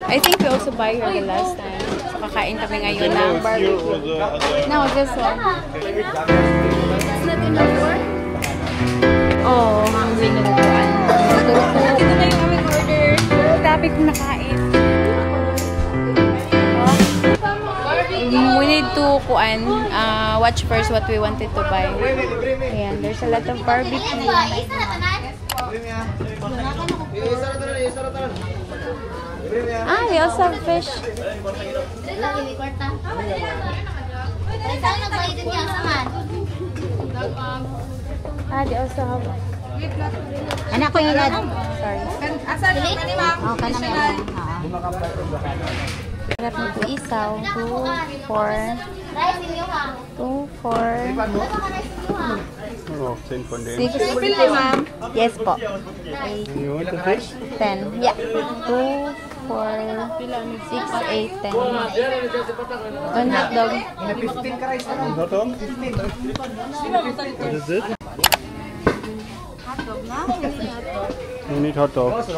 I think we also buy her the last time. So, kakain kami ngayon ng barbecue. No, this one. It's not enough for? Oh, hungry na lutuan. Ito na yung aming order. Dami kong nakain. We need to watch first what we wanted to buy. Ayan, there's a lot of barbecue. They also have fish. They also have. Anak ko yung Sorry. Oh, kanang Harap nito isaw. 2, 4. 2, 4. 6. ma'am. Yes po. You want the fish? 10. Yeah. 2, 4, 6, 8, 10. One hot dog. Hot dog? What is it? Hot dog na? You need hot dog. It's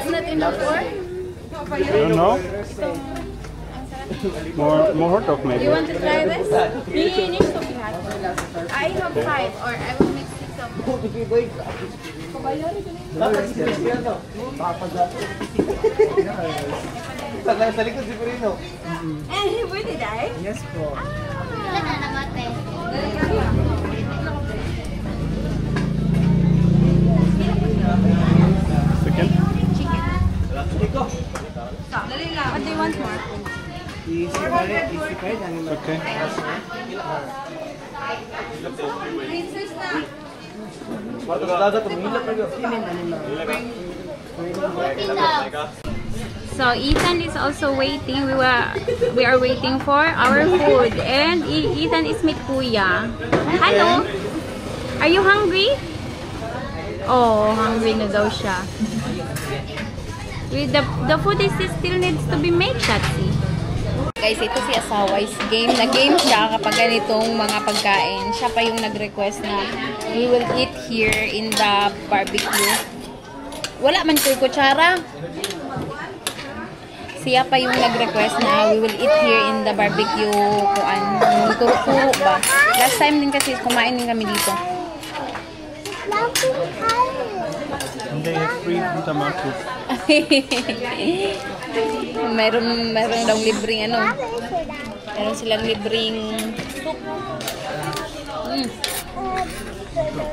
not enough for? I don't know. More hot dog maybe. You want to try this? I have 5 or I will mix this up. Sa likod si Perino. Pwede dahil? Yes po. Chicken? What do you want more? Okay. So Ethan is also waiting. We are waiting for our food, and Ethan is with Kuya. Hello. Are you hungry? Oh, hungry na daw siya. With the food is still needs to be made, Shatsi. Guys, ito si asawa is game siya kapag ganitong mga pagkain. Siya pa yung nag-request na we will eat here in the barbecue. Wala man ko kutsara. Siya pa yung nag-request na we will eat here in the barbecue turo-turo ba. Last time din kasi kumain din kami dito. And they have free tamales. Meron daw libreng meron silang libreng soup.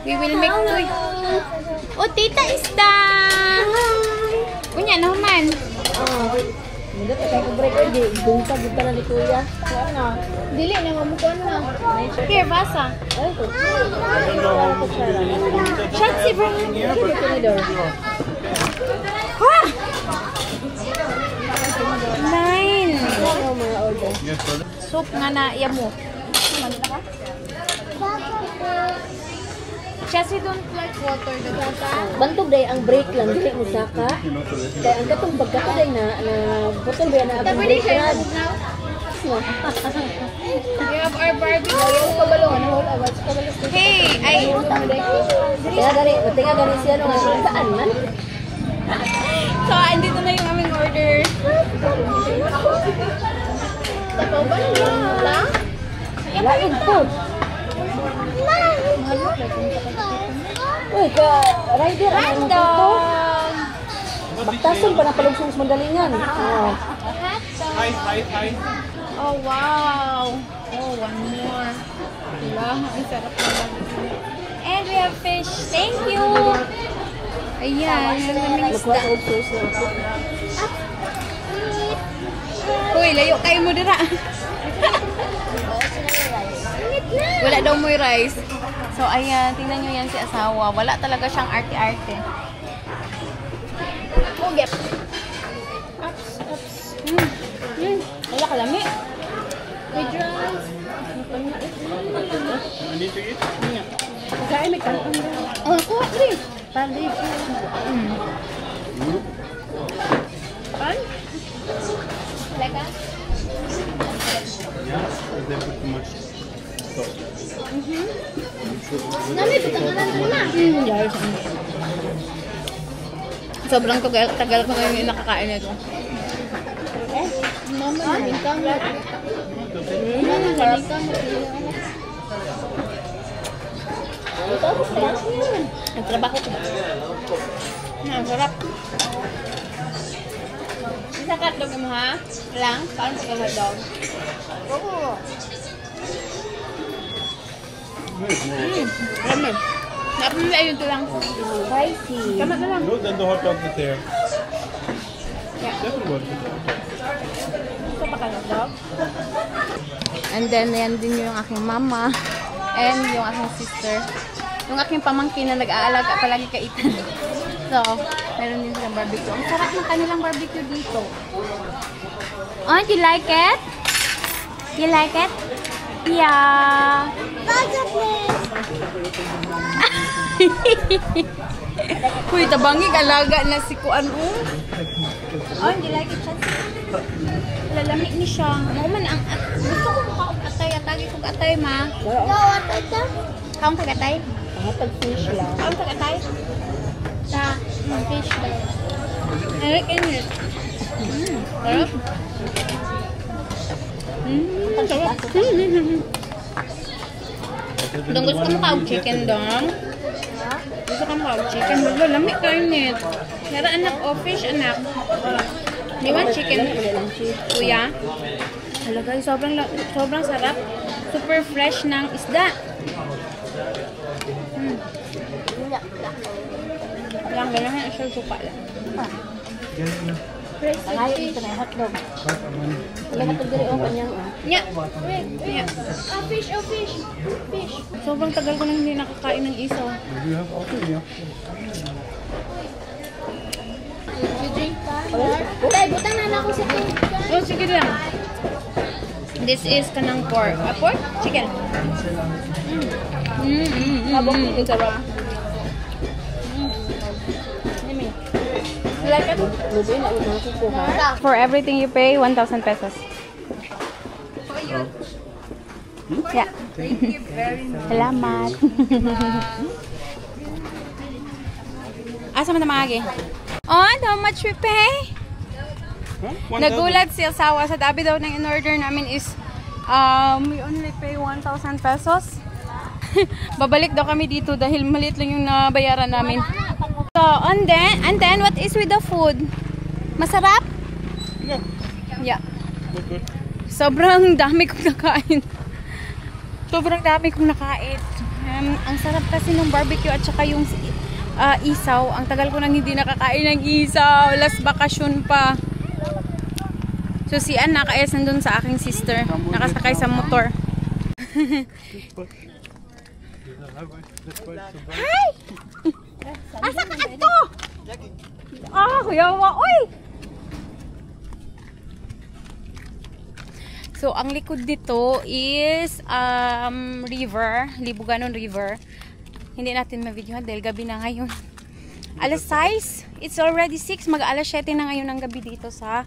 We will make toy. Oh, tita Isda! Unya naman. Hindi pa tayo break ay buntag kita na ni Kuya. Ano? Dili na mamukuan na. Here, basa. Shatsi, bro. Ha! 9. Soup nga na yamo. Shatsi don't like water. Bantog day ang break lang dili mo saka. Kaya ang katong pagkato day na botol ba na ang break rad. We have our barbecue. Hey, Kaya gani siya no nga saan man. So, andito na yung aming order. Tapaw ba lang? Lain food. Uy, ka rider ang dito. Baktason pa na palugsong sa Mandalingan. Hi. Oh, wow. Oh, one more. Diba? Ang sarap naman. And we have fish. Thank you. Ayan, ang daming isda. Uy, layo kayo mo dira. Wala daw mo yung rice. So, ayan, tingnan nyo yan si asawa. Wala talaga siyang arte-arte. Oh, yep. Wala kalami. With rice. You need to eat? Kaya may kanton. Oh, kuha, please. Pali. Pan? Leka? Yeah, they put too much salt. Sobrang tagal ko ngayon yung nakakain nito. Nagtrabaho ko ba? Ang sarap. Isa ka hotdog mo ha? Lang? Paano sa hotdog? Oo. Kami. Napamila yun ito lang. Spicy. Kama ka lang. No, then the hot dog is there. Definitely want to. Gusto pa ka hotdog? And then, yan din yung aking mama. And yung aking sister. Yung aking pamangkin na nag-aalaga palagi kay Ethan. So, meron din silang barbecue. Ang sarap ng kanilang barbecue dito. Oh, do you like it? You like it? Yeah. Uy, tabangig alaga na si Kuan. Oh, do you like it? Lalamig ni siya. Mo man ang gusto ko atay, atagi ko atay ma. Kaon tagatay? Hatag fish lang. Kaon tagatay? Sa fish ba? I like it. Sarap. Sarap. Dong gusto mo kaog chicken dong? Gusto ka mo kaog chicken? Lamig kayo nit. Nara anak o fish anak. You want chicken? Kuya? Hala guys, sobrang sarap. Super fresh ng isda. Lang, ganyan ang siya suka lang. Ay, ito na yung hotdog. Wala hotdog diri o kanyang. Nya. Nya. Fish. Fish. Sobrang tagal ko nang hindi nakakain ng isaw. Do you have also? Yeah. You drink pa? Butang na ako sa tubig. Oh, sige lang. This is kanang pork. Pork? Chicken. Sabok ni sarap. You like it? Lubi na una ko kuha. For everything you pay, 1,000 pesos. Yeah. Thank you very much. Salamat. Asa man na maagi? Oh, how much we pay? Nagulat si asawa sa tabi daw ng in-order namin is we only pay 1,000 pesos. Babalik daw kami dito dahil maliit lang yung nabayaran namin. So, and then what is with the food? Masarap? Yeah. Yeah. Good. Sobrang dami kong nakain. Sobrang dami kong nakain. Ang sarap kasi ng barbecue at saka yung isaw. Ang tagal ko nang hindi nakakain ng isaw. Last bakasyon pa. So si Ann nakayas nandun sa aking sister. Nakasakay sa motor. Hi! Asa ka ato? Ah, kuyawa. Uy! So, ang likod dito is river, Libuganon River. Hindi natin ma-videohan dahil gabi na ngayon. Alas 6, it's already 6, mag-alas 7 na ngayon ang gabi dito sa,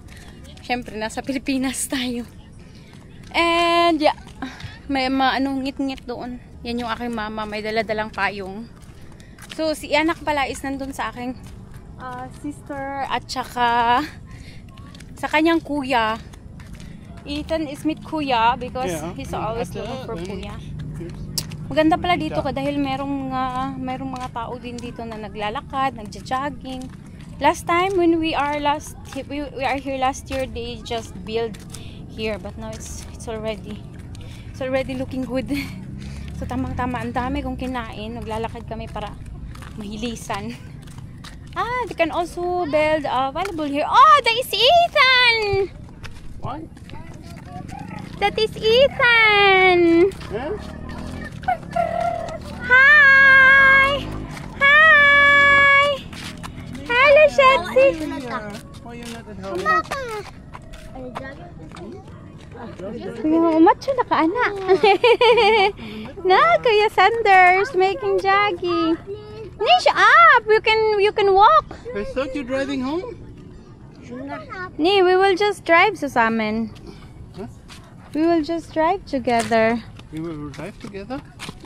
syempre, nasa Pilipinas tayo. And, yeah, may ngit-ngit doon. Yan yung aking mama, may dala-dalang payong. So, si anak pala is nandun sa aking sister at saka sa kanyang kuya. Ethan is meet kuya because he's always looking for kuya. Maganda pala dito ka dahil merong mga tao din dito na naglalakad, nagja-jogging. Last time when we are here last year, they just build here, but now it's already looking good. So tamang-tama, ang dami kong kinain. Naglalakad kami para mahilisan. They can also build volleyball here. Oh, that is Ethan! Why? That is Ethan! Yeah? Hi! Hi! Hello, Shetsi! Why are you not at home? Kuya, umatso na ka, anak. Na, Kuya Sanders, making jogging. Nish up! You can walk. I thought you're driving home. Nee, we will just drive sa amin. Huh? We will just drive together. We will drive together?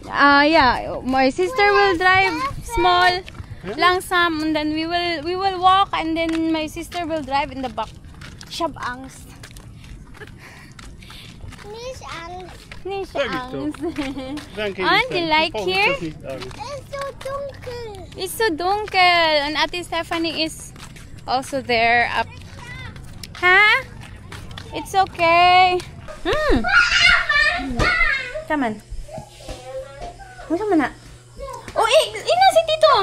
Yeah, my sister will drive small, langsam, and then we will walk, and then my sister will drive in the back. Ich hab Angst. Nicht Angst. Nicht Sag ich Angst. Danke. And you like here? Es ist so dunkel. It's so dunkel, and Ate Stephanie is also there up. Huh? It's okay. Come on. Come on. Oh, ina si Tito.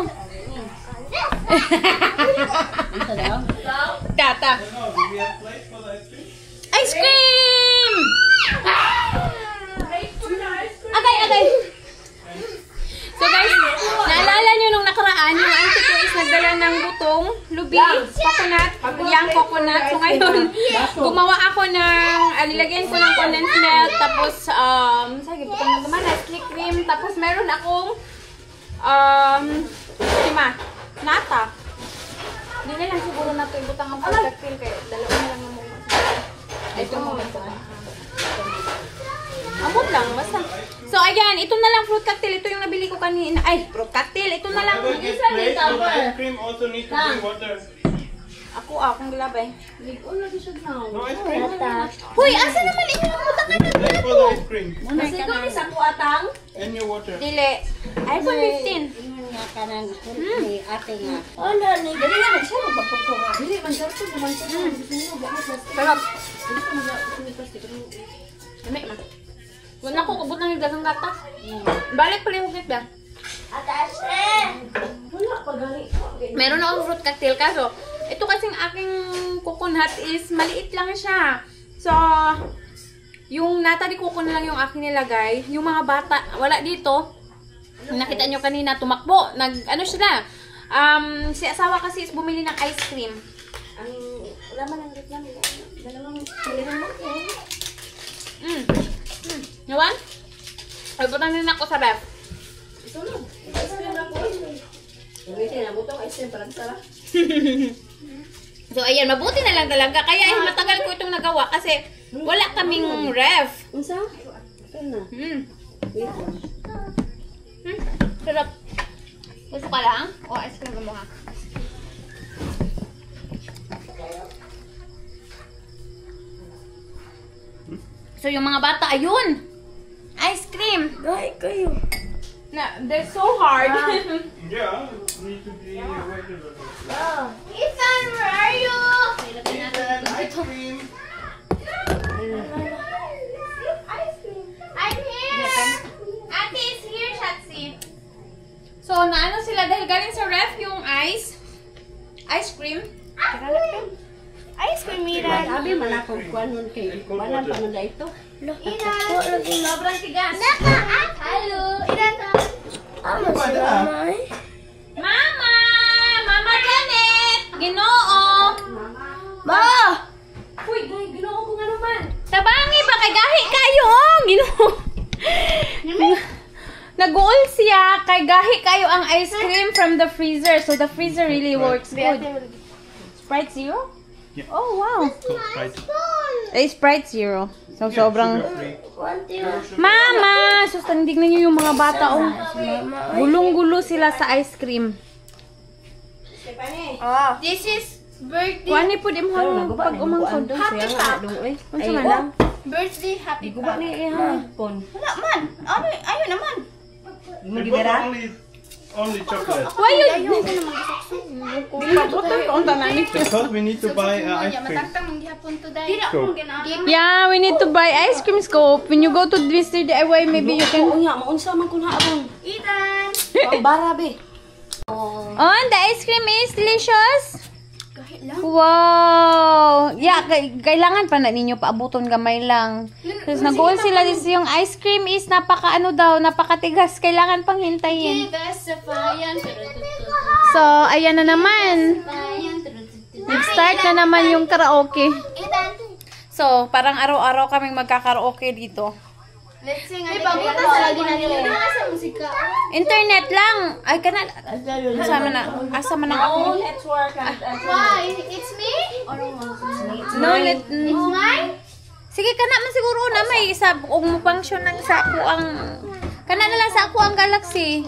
Tata. Ice cream! Agay! So guys, naalala nyo nung nakaraan, yung auntie ko is nagdala ng butong, lubi, coconut, young coconut. So ngayon, gumawa ako ng, nilagyan ko ng condensed milk, tapos, sige, butong na naman, ice cream, tapos meron akong, nata. Hindi na lang siguro na ito ibutang ang product cream, kaya dalawa na lang naman. Ito mo ito. Amot lang, basta. So, ayan, ito na lang fruit cocktail. Ito yung nabili ko kanina. Ay, fruit cocktail. Ito na lang. Ice cream also need to bring water. Akong gilabay. No ice cream? Huy, asa naman inyo yung butang na Wait for the ice cream. Siguro sa kuatang. And your water. Dili. iPhone 15. Nga ka ng ni ate nga. Oh, ni dali na siya magpapako nga. Dili man siya to naman siya. Gusto mo ba plastic? Sarap. Gusto mo ba plastic? Dami ma. Wala ko kubot ng dagang gatas. Balik pala yung hugit ba? Wala pa gani. Meron akong fruit cocktail kaso ito kasing aking coconut is maliit lang siya. So, yung nata di coconut lang yung aking nilagay. Yung mga bata, wala dito. Nakita nyo kanina, tumakbo. Ano sila? Si asawa kasi is bumili ng ice cream. Ang wala man ang reklam. Dalawang pilihan mo. Nawan? Ay, butang din ako sa ref. Ito na. Ice cream lang po. Hindi na butong ice cream parang sarap. So, ayan, mabuti na lang talaga. Kaya matagal ko itong nagawa kasi wala kaming ref. Unsa? Ito na. Wait lang. Sarap. Gusto ka lang? O, ice cream mo ha. So, yung mga bata, ayun! Ice cream! Ay, kayo. They're so hard. Yeah, need to be waiting. Ethan, where are you? And ice cream. I'm here! Ate is here, Shatsi. So, naano sila dahil galing sa ref yung ice cream. Ice cream, Iran. Sabi man ako kuan nun kay banan pa man ito. Iran. Sobrang tigas. Hallo. Ilan ka? Mama! Mama Janet! Ginoo! Ma! Uy, ginoo ko nga naman. Tabangi ba? Kay gahi kayo, oh! Ginoo. Nag-uol siya. Kay gahi kayo ang ice cream from the freezer. So, the freezer really works good. Sprite Zero? Yeah. Oh, wow. Right. Sprite Zero. So, sobrang... Sugar free. Mama! So, tignan niyo yung mga bata, oh. Gulong-gulo sila sa ice cream. This is birthday. Kuani po di mo pag umangkod. Happy pa. Unsa man lang? Birthday happy Guba ni hapon. Wala man. Ano ayo naman. Mo They gibera. put only chocolate. Why you? Because we need to buy ice cream. Matangtang mong gihapon today. Dili So, Yeah, we need to buy ice cream scope. When you go to Mr. DIY, maybe you can... Unya, maunsa man kun haabon. Ethan. Ang barabe. Oh, and the ice cream is delicious. Wow! Yeah, kailangan pa na ninyo paabuton gamay lang. Kasi nag-goal sila this yung ice cream is napakatigas. Kailangan pang hintayin. So, ayan na naman. Nag-start na naman yung karaoke. So, parang araw-araw kaming magkakaraoke dito. Let's sing. May pabuta sa lagi na nila. Asa musika? Internet lang. Ay, kana. Asa man ang ako. Why? It's me? No, let... It's mine? Sige, kana man siguro na may isa. Kung mo function ng sa ako ang... Kana na lang sa ako ang Galaxy.